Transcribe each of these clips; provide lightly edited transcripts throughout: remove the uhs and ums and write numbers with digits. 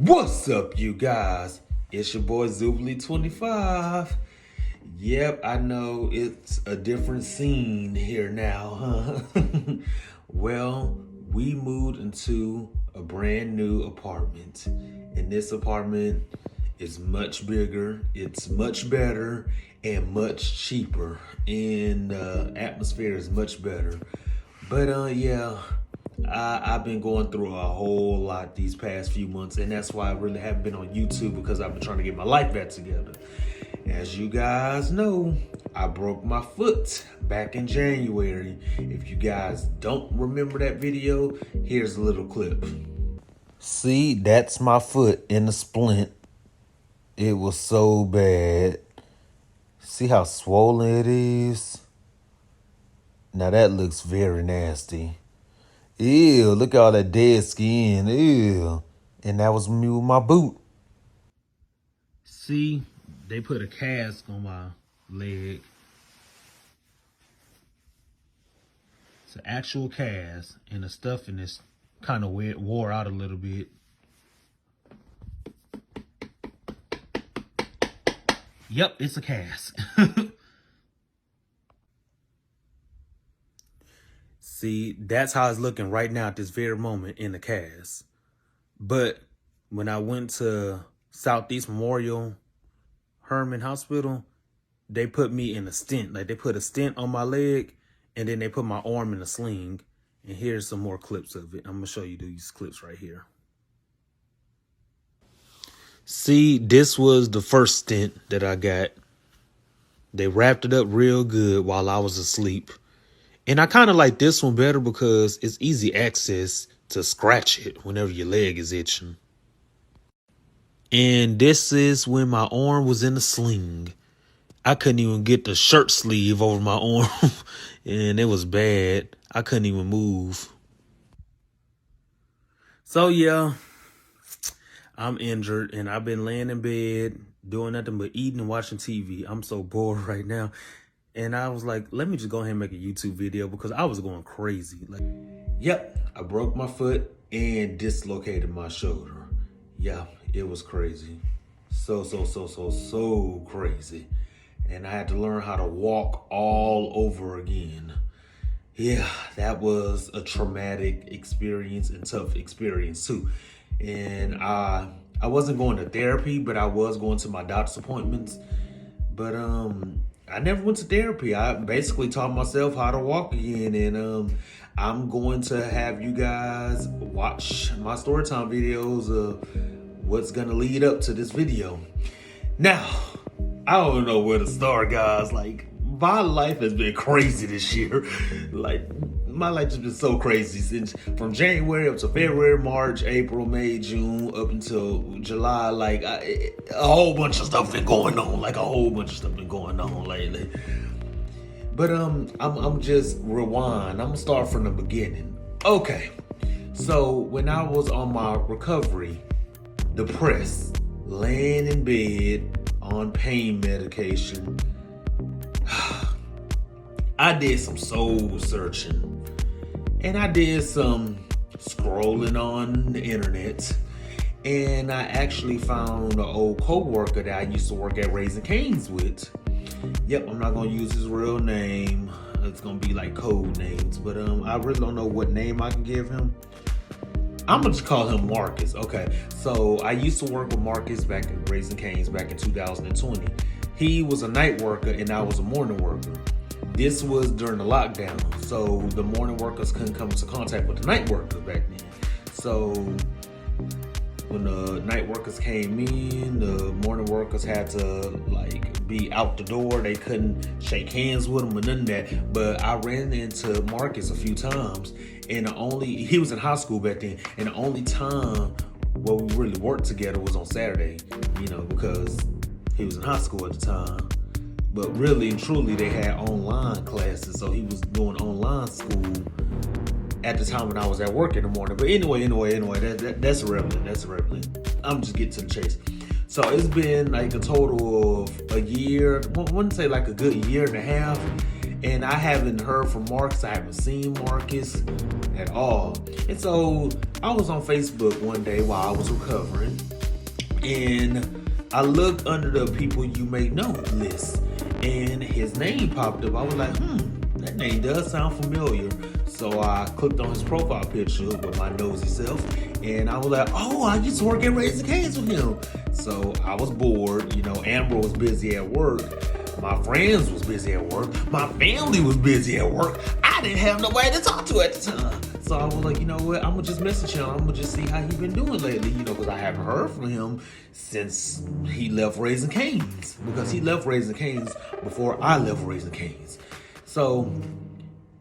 What's up, you guys? It's your boy Zubly25. Yep, I know it's a different scene here now, huh? Well, we moved into a brand new apartment, and this apartment is much bigger, it's much better, and much cheaper, and the atmosphere is much better. But yeah, I've been going through a whole lot these past few months, and that's why I really haven't been on YouTube, because I've been trying to get my life back together. As you guys know, I broke my foot back in January. If you guys don't remember that video, here's a little clip. See, that's my foot in a splint. It was so bad. See how swollen it is? Now that looks very nasty. Ew, look at all that dead skin. Ew. And that was me with my boot. See, they put a cast on my leg. It's an actual cast, and the stuffing is kind of wore out a little bit. Yep, it's a cast. See, that's how it's looking right now at this very moment in the cast. But when I went to Southeast Memorial Herman Hospital, they put me in a stent. Like, they put a stent on my leg, and then they put my arm in a sling. And here's some more clips of it. I'm going to show you these clips right here. See, this was the first stent that I got. They wrapped it up real good while I was asleep. And I kind of like this one better because it's easy access to scratch it whenever your leg is itching. And this is when my arm was in a sling. I couldn't even get the shirt sleeve over my arm. And it was bad. I couldn't even move. So yeah, I'm injured and I've been laying in bed doing nothing but eating and watching TV. I'm so bored right now. And I was like, let me just go ahead and make a YouTube video because I was going crazy. Like, yep, I broke my foot and dislocated my shoulder. Yeah, it was crazy. So crazy. And I had to learn how to walk all over again. Yeah, that was a traumatic experience and tough experience too. And I wasn't going to therapy, but I was going to my doctor's appointments. But I never went to therapy. I basically taught myself how to walk again. And I'm going to have you guys watch my StoryTime videos of what's going to lead up to this video. Now, I don't know where to start, guys. Like, my life has been crazy this year. Like, my life has been so crazy since from January up to February, March, April, May, June, up until July. Like, a whole bunch of stuff been going on. Like, a whole bunch of stuff been going on lately. But I'm just rewind. I'm gonna start from the beginning. Okay, so when I was on my recovery, depressed, laying in bed on pain medication, I did some soul searching. And I did some scrolling on the internet. And I actually found an old co-worker that I used to work at Raising Cane's with. Yep, I'm not going to use his real name. It's going to be like code names. But I really don't know what name I can give him. I'm going to just call him Marcus. Okay, so I used to work with Marcus back at Raising Cane's back in 2020. He was a night worker and I was a morning worker. This was during the lockdown, so the morning workers couldn't come into contact with the night workers back then. So when the night workers came in, the morning workers had to like be out the door. They couldn't shake hands with them or none of that. But I ran into Marcus a few times, and he was in high school back then, and the only time where we really worked together was on Saturday, because he was in high school at the time. But really and truly, they had online classes, so he was doing online school at the time when I was at work in the morning. But anyway, that's irrelevant. That's irrelevant. I'm just getting to the chase. So it's been like a total of a year. I wouldn't say like a good year and a half. And I haven't heard from Marcus. I haven't seen Marcus at all. And so I was on Facebook one day while I was recovering, and I looked under the people you may know list, and his name popped up. I was like, that name does sound familiar. So I clicked on his profile picture with my nosy self, and I was like, oh, I used to work at Raising Cane's with him. So I was bored. Amber was busy at work. My friends was busy at work. My family was busy at work. I didn't have nobody to talk to at the time. So I was like, you know what? I'm going to just message him. I'm going to just see how he been doing lately, because I haven't heard from him since he left Raising Cane's. Because he left Raising Cane's before I left Raising Cane's. So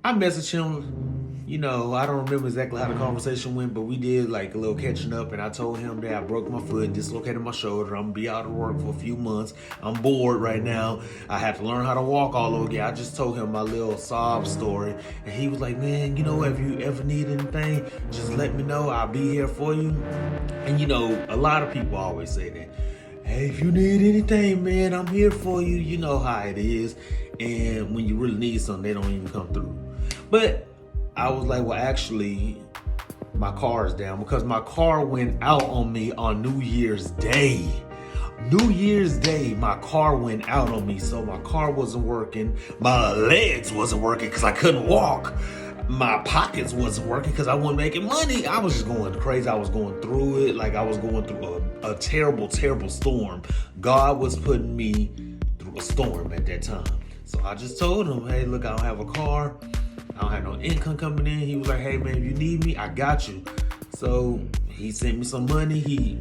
I messaged him. I don't remember exactly how the conversation went, but we did like a little catching up, and I told him that I broke my foot, dislocated my shoulder. I'm gonna be out of work for a few months. I'm bored right now. I have to learn how to walk all over again. I just told him my little sob story, and he was like, man, if you ever need anything, just let me know. I'll be here for you. And a lot of people always say that, hey, if you need anything, man, I'm here for you. You know how it is. And when you really need something, they don't even come through. But I was like, well, actually, my car is down, because my car went out on me on New Year's Day. New Year's Day, my car went out on me. So my car wasn't working. My legs wasn't working because I couldn't walk. My pockets wasn't working because I wasn't making money. I was just going crazy. I was going through it like I was going through a terrible, terrible storm. God was putting me through a storm at that time. So I just told him, hey, look, I don't have a car. I don't have no income coming in. He was like, hey, man, if you need me, I got you. So he sent me some money. He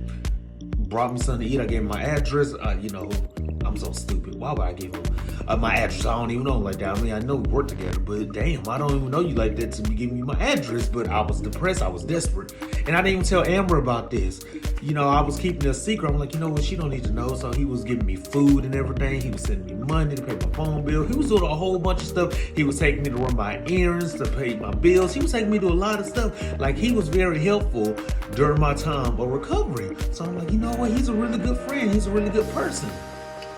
brought me something to eat. I gave him my address. I'm so stupid. Why would I give him my address? I don't even know him like that. I mean, I know we work together, but damn, I don't even know you like that to be giving me my address. But I was depressed. I was desperate. And I didn't even tell Amber about this. I was keeping it a secret. I'm like, you know what? She don't need to know. So he was giving me food and everything. He was sending me money to pay my phone bill. He was doing a whole bunch of stuff. He was taking me to run my errands, to pay my bills. He was taking me to a lot of stuff. Like, he was very helpful during my time of recovery. So I'm like, you know what? He's a really good friend. He's a really good person.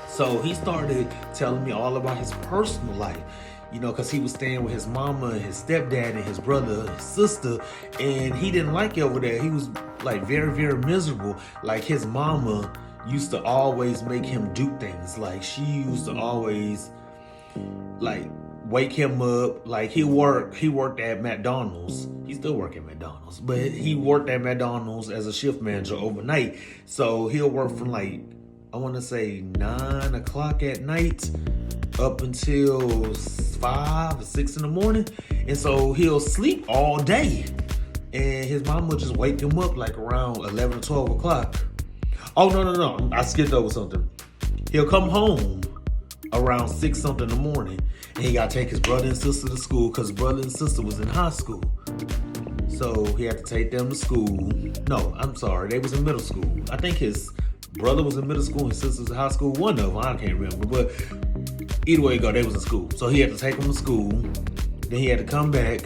So he started telling me all about his personal life. Because he was staying with his mama and his stepdad and his brother and his sister, and he didn't like it over there. He was like very, very miserable. Like, his mama used to always make him do things. Like, she used to always like wake him up. Like, he worked at McDonald's. He still work at McDonald's, but he worked at McDonald's as a shift manager overnight. So he'll work from like, I want to say 9 o'clock at night up until 5 or 6 in the morning. And so he'll sleep all day. And his mom will just wake him up like around 11 or 12 o'clock. Oh, no. I skipped over something. He'll come home around 6 something in the morning. And he got to take his brother and sister to school because his brother and sister was in high school. So he had to take them to school. No, I'm sorry. They was in middle school. I think his brother was in middle school and sister was in high school. One of them, I can't remember. But either way you go, they was in school. So he had to take them to school. Then he had to come back.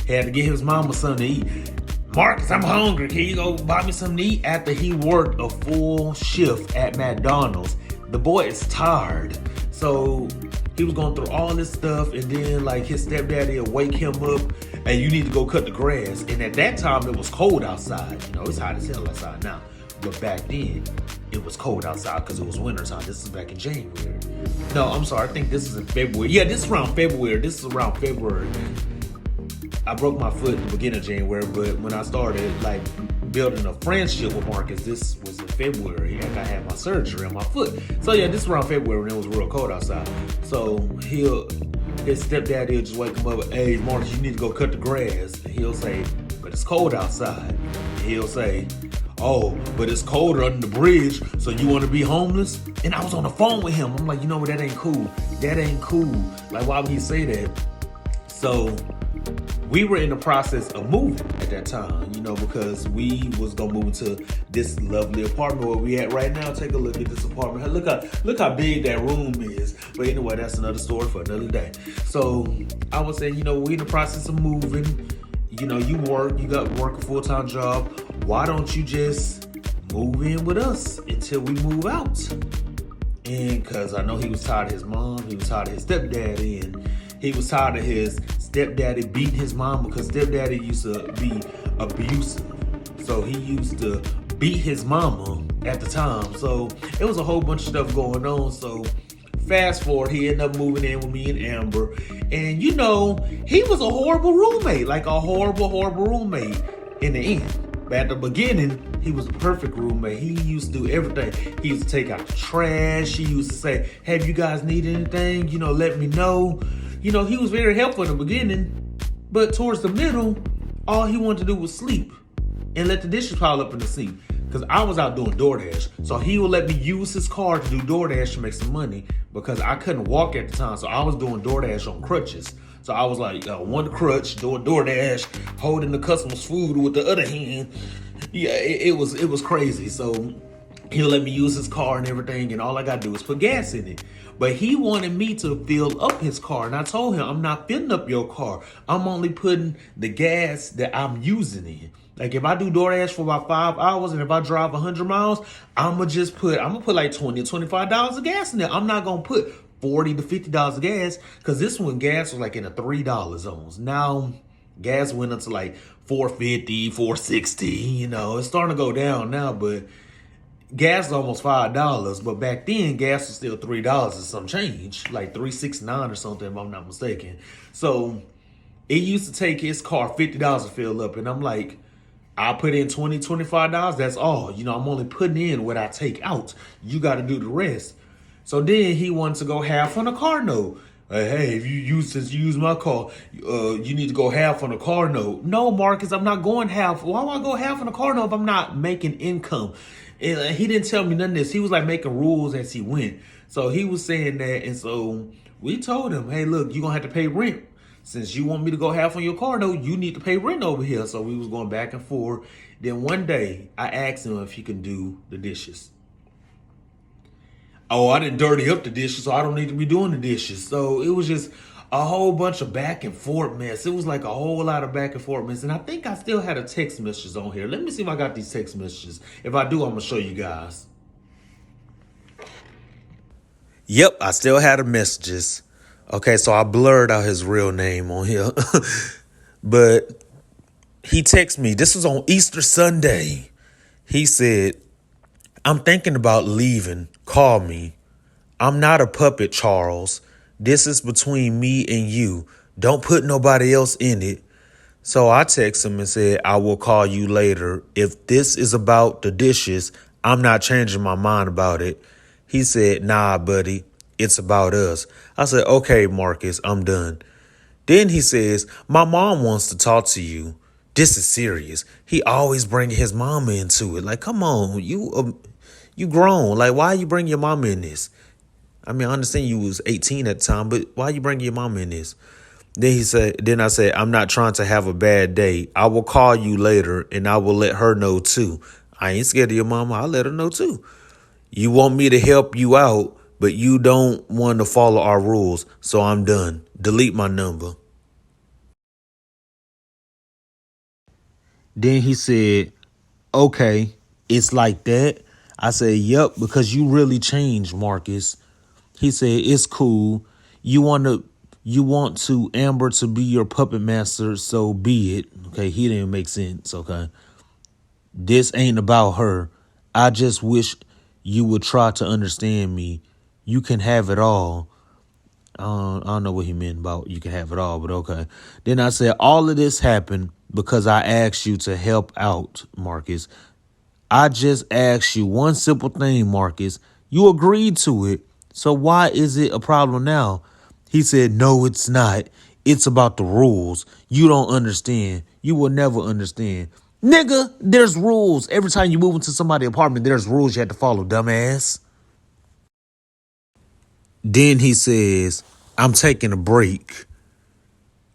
He had to get his mama something to eat. Marcus, I'm hungry. Can you go buy me something to eat? After he worked a full shift at McDonald's. The boy is tired. So he was going through all this stuff, and then like his stepdaddy will wake him up, and you need to go cut the grass. And at that time, it was cold outside. It's hot as hell outside now. But back then, it was cold outside because it was wintertime. This is back in January. No, I'm sorry. I think this is in February. Yeah, this is around February. I broke my foot in the beginning of January, but when I started like building a friendship with Marcus, this was in February after I had my surgery on my foot. So yeah, this is around February when it was real cold outside. So his stepdad will just wake him up, hey, Marcus, you need to go cut the grass. And he'll say, but it's cold outside. And he'll say, oh, but it's colder under the bridge, so you want to be homeless? And I was on the phone with him. I'm like, you know what, that ain't cool. That ain't cool. Like, why would he say that? So we were in the process of moving at that time, because we was gonna move into this lovely apartment where we at right now. Take a look at this apartment. Hey, look how big that room is. But anyway, that's another story for another day. So I was saying, we in the process of moving. You got work a full-time job. Why don't you just move in with us until we move out? And because I know he was tired of his mom, he was tired of his stepdaddy, and He was tired of his stepdaddy beating his mom because stepdaddy used to be abusive. So he used to beat his mama at the time. So it was a whole bunch of stuff going on. So fast forward, he ended up moving in with me and Amber. And he was a horrible roommate, like a horrible, horrible roommate in the end. But at the beginning, he was a perfect roommate. He used to do everything. He used to take out the trash. He used to say, "Hey, if you guys need anything, let me know." He was very helpful in the beginning. But towards the middle, all he wanted to do was sleep and let the dishes pile up in the sink. Because I was out doing DoorDash. So he would let me use his car to do DoorDash to make some money because I couldn't walk at the time. So I was doing DoorDash on crutches. So I was like one crutch, doing DoorDash, holding the customer's food with the other hand. Yeah, it was crazy. So he'll let me use his car and everything, and all I gotta do is put gas in it. But he wanted me to fill up his car, and I told him, I'm not filling up your car. I'm only putting the gas that I'm using in. Like if I do DoorDash for about 5 hours, and if I drive 100 miles, I'm gonna put like $20 or $25 of gas in there. I'm not gonna put $40 to $50 of gas, because this one gas was like in the $3 zones. Now gas went up to like $4.50, $4.60. It's starting to go down now, but gas is almost $5. But back then, gas was still $3 and some change, like $3.69 or something, if I'm not mistaken. So it used to take his car $50 to fill up, and I'm like, I put in $20, $25. That's all. I'm only putting in what I take out. You got to do the rest. So then he wanted to go half on a car note. Hey, if you use my car, you need to go half on a car note. No, Marcus, I'm not going half. Why would I go half on a car note if I'm not making income? And he didn't tell me none of this. He was like making rules as he went. So he was saying that, and so we told him, hey, look, you're going to have to pay rent. Since you want me to go half on your car note, you need to pay rent over here. So we was going back and forth. Then one day, I asked him if he can do the dishes. Oh, I didn't dirty up the dishes, so I don't need to be doing the dishes. So it was just a whole bunch of back and forth mess. It was like a whole lot of back and forth mess. And I think I still had a text messages on here. Let me see if I got these text messages. If I do, I'm going to show you guys. Yep, I still had the messages. Okay, so I blurred out his real name on here. But he texted me. This was on Easter Sunday. He said, I'm thinking about leaving. Call me. I'm not a puppet, Charles. This is between me and you. Don't put nobody else in it. So I texted him and said, I will call you later. If this is about the dishes, I'm not changing my mind about it. He said, nah, buddy, it's about us. I said, okay, Marcus, I'm done. Then he says, my mom wants to talk to you. This is serious. He always bring his mama into it. Like, come on, you grown. Like, why you bring your mama in this? I mean, I understand you was 18 at the time, but why you bring your mama in this? Then I said, I'm not trying to have a bad day. I will call you later and I will let her know too. I ain't scared of your mama. I'll let her know too. You want me to help you out, but you don't want to follow our rules. So I'm done. Delete my number. Then he said, okay, it's like that. I said, yep, because you really changed, Marcus. He said, it's cool. You want to Amber to be your puppet master, so be it. Okay, he didn't make sense, okay? This ain't about her. I just wish you would try to understand me. You can have it all. I don't know what he meant about you can have it all, but okay. Then I said, all of this happened because I asked you to help out, Marcus. I just asked you one simple thing, Marcus. You agreed to it. So why is it a problem now? He said, no, it's not. It's about the rules. You don't understand. You will never understand. Nigga, there's rules. Every time you move into somebody's apartment, there's rules you have to follow, dumbass. Then he says, I'm taking a break.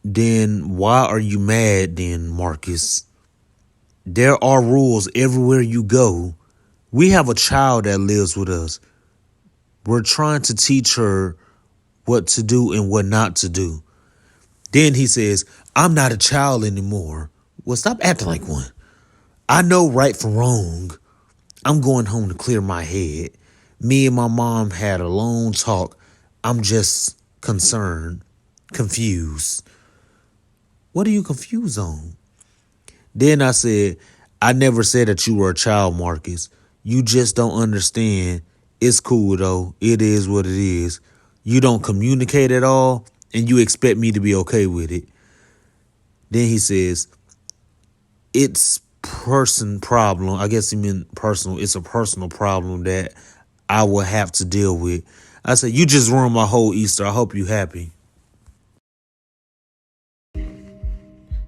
Then why are you mad then, Marcus? There are rules everywhere you go. We have a child that lives with us. We're trying to teach her what to do and what not to do. Then he says, I'm not a child anymore. Well, stop acting like one. I know right from wrong. I'm going home to clear my head. Me and my mom had a long talk. I'm just concerned. confused. What are you confused on? Then I said, I never said that you were a child, Marcus. You just don't understand. It's cool though. It is what it is. You don't communicate at all, and you expect me to be okay with it. Then he says, it's person problem. I guess he meant personal. It's a personal problem that I will have to deal with. I said, you just ruined my whole Easter. I hope you happy.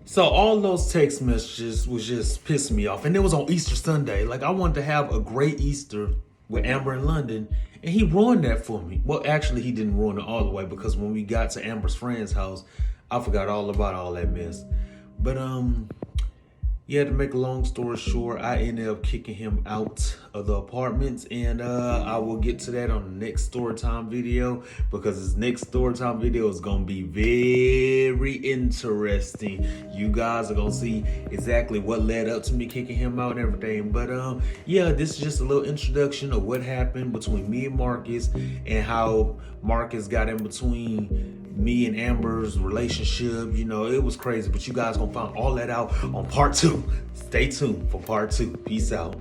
So all those text messages was just pissing me off. And it was on Easter Sunday. Like, I wanted to have a great Easter with Amber in London, and he ruined that for me. Well, actually, he didn't ruin it all the way, because when we got to Amber's friend's house, I forgot all about all that mess. But yeah, to make a long story short, I ended up kicking him out of the apartments, and I will get to that on the next StoryTime video, because this next StoryTime video is gonna be very interesting. You guys are gonna see exactly what led up to me kicking him out and everything. But yeah, this is just a little introduction of what happened between me and Marcus, and how Marcus got in between me and Amber's relationship. You know, it was crazy, but you guys gonna find all that out on part 2. Stay tuned for part 2. Peace out.